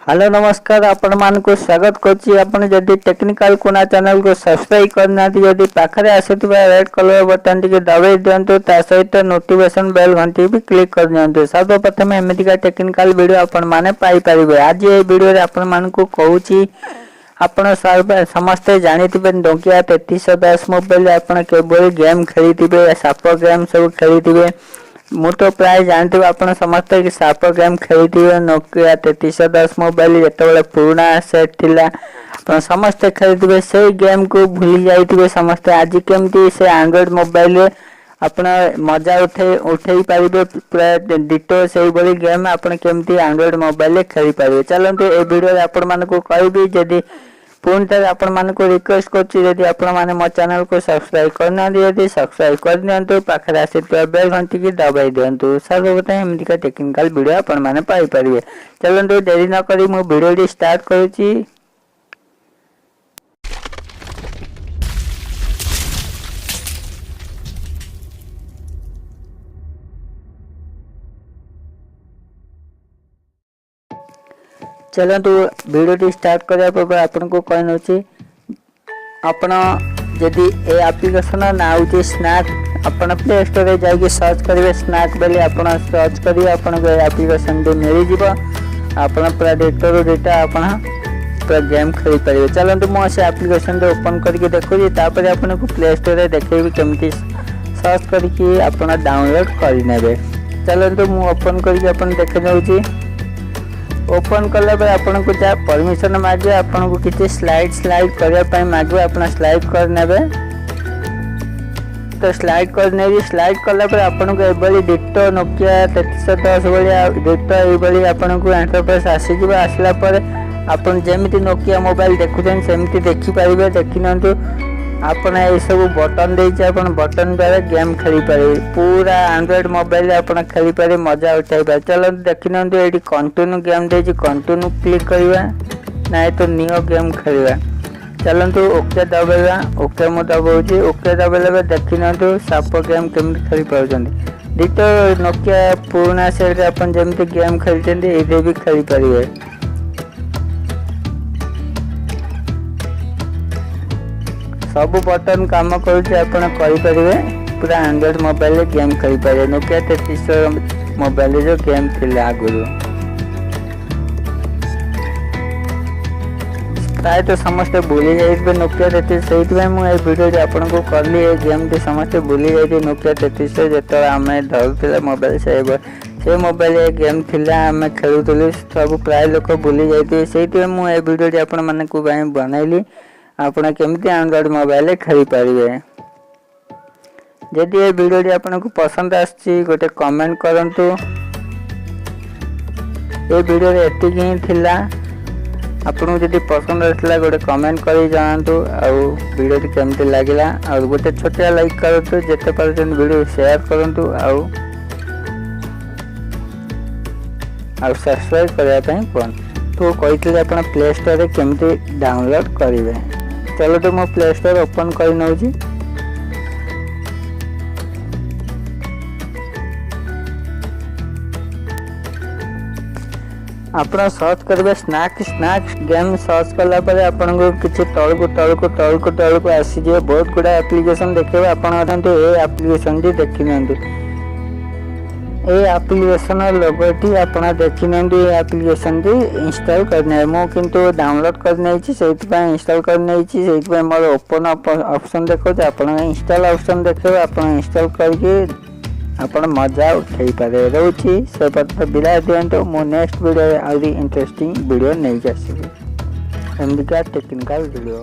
Hello नमस्कार आपण मानक स्वागत करछि। आपण जदि टेक्निकल कोना चैनल को सब्सक्राइब करना जदि पाखरे आसुतबा रेड कलर बटन टिके दबाई दियंतु ता सहित नोटिफिकेशन बेल घंटी भी क्लिक कर दियंतु। सर्वप्रथम एमितिका टेक्निकल वीडियो आपण माने पाई परिबे। आज ए वीडियो रे आपण मानकु कहूछि आपण समस्ते जानिथिबे नोकिया 3310 मोबाइल आपण केबल गेम खेलिथिबे साप गेम सब खेलिथिबे। मु तो प्राय जानते आप समस्त कि साप गेम खेली नोकिया 3310 मोबाइल जो पुराना सेट थिला समस्ते खेली से गेम को भूली जाइए समस्ते। आज केमती से एंड्रॉइड मोबाइल आप मजा उठे पारे पूरा डिटो से भाई गेम आप केमती एंड्रॉइड मोबाइल खेली पारे। चलते ए वीडियो आपण मानक कहबी जदि पुणी थे आपण मानक रिक्वेस्ट करछि आपण माने मो चैनल को सब्सक्राइब करना यदि सब्सक्राइब कर दियंतु पाखरे आसीଥିବା बेल घंटी की दबाई दियंतु। सर्वप्रथम एमितिका टेक्निकल वीडियो आपण माने पाई परिबे। चलंतु देरी न करी मु वीडियो स्टार्ट करूछि। चलतु वीडियो स्टार्ट करने पूर्व आपन को कहना आपण जदि ए एप्लिकेशन ना होची स्नैक आपण प्ले स्टोर रे जाके सर्च करिवे स्नैक बेले आपण सर्च करिवे आपण को एप्लिकेशन दे मिल जिवो आपण पूरा डेटा डेटा आपण पूरा गेम खेली परिवे। चलतु मो से एप्लिकेशन दे ओपन करके देखुजी तापर आपण को प्ले स्टोर रे देखैबी केमती सर्च करके आपण डाउनलोड करि नेबे। चलतु मु ओपन करके आपण देखे जाउची। ओपन कला पे आपन को जा परमिशन मागे आपन को किछि स्लाइड करया पय मागे आपन स्लाइड कर नेबे। तो स्लाइड कर नेबी स्लाइड कला पे आपन को एबली डिटो नोकिया 3310 वाला डिटो एबली आपन को इंटरफेस आसी जिबा। आसला पर आपन जेमिति नोकिया मोबाइल देखुछन सेमिति देखि पारिबे। देखिनंतु आपन ए सब बटन देछि आपन बटन द्वारा गेम खेली पारे पूरा एंड्रॉइड मोबाइल आपन खेली पारे मजा उठाई पारे। चलो देखिनंतु एठी कंटिन्यू गेम देछि कंटिन्यू क्लिक करबा नाय तो न्यू गेम खेलबा। चलंतु ओके दबाइबा ओके मो दबाउछि ओके दबाइले देखिनंतु साप गेम केमि खेली पाउछन्ती डिटो नोकिया पुराना सेट आपन जेमिति गेम खेलछन्ती एबे भी खेली पारिबे। सब बटन काम करुचे आपण करि परिबे पूरा एंड्रॉइड मोबाइल गेम खेली पारे। नोकिया 3310 मोबाइल जो गेम थिला आगुरु प्राय तो समस्त भूली जाइबे नोकिया 33 सेइतबे मु ए वीडियो रे आपण को करली ए गेम के समस्त भूली जाइबे नोकिया 33 जेतो आमे धरथिले मोबाइल से मोबाइल ए गेम थिला आमे खेलुतली सब प्राय लोक भूली जाइबे। सेइतबे मु ए वीडियो रे आपण माने को बनाइली आपण केमती एंड्रॉइड मोबाइल खेली पारिबे। जदि ये वीडियो रे आपण को पसंद आछि गोटे कमेंट करंतु। ये वीडियो रे एतिक ही थिला आपण को जदि पसंद आछला गोटे कमेंट करी जानतु आ वीडियो केमती लागिला आ गोटे छोटा लाइक करंतु जेते परसेंट वीडियो शेयर करंतु आ सब्सक्राइब करया पई कोन तो कहितले आपण प्ले स्टोर रे केमती डाउनलोड करिवे। चलो तो मो प्ले स्टोर ओपन कर नौजी। आपण सर्च करबे स्नैक गेम सर्च कला पर आपण को किछि तळको आसी जे बहुत गुडा एप्लिकेशन देखबे। आपण तो ए एप्लिकेशन दी देखिनंतु ए एप्लिकेशन लोगोटी आपण देखिनंतु ए एप्लिकेशन दी इंस्टॉल करने मो किंतु डाउनलोड करने छी सेति इंस्टॉल करने छी सेति मोर ओपन ऑप्शन देखो आपण इंस्टॉल ऑप्शन देखो आपण इंस्टॉल करके आपण मजा उठाई पारे रहउची। से पत्र बिला दियंतो मो नेक्स्ट वीडियो आउरी इंटरेस्टिंग वीडियो नै जासिबे एमदिका टेक्निकल वीडियो।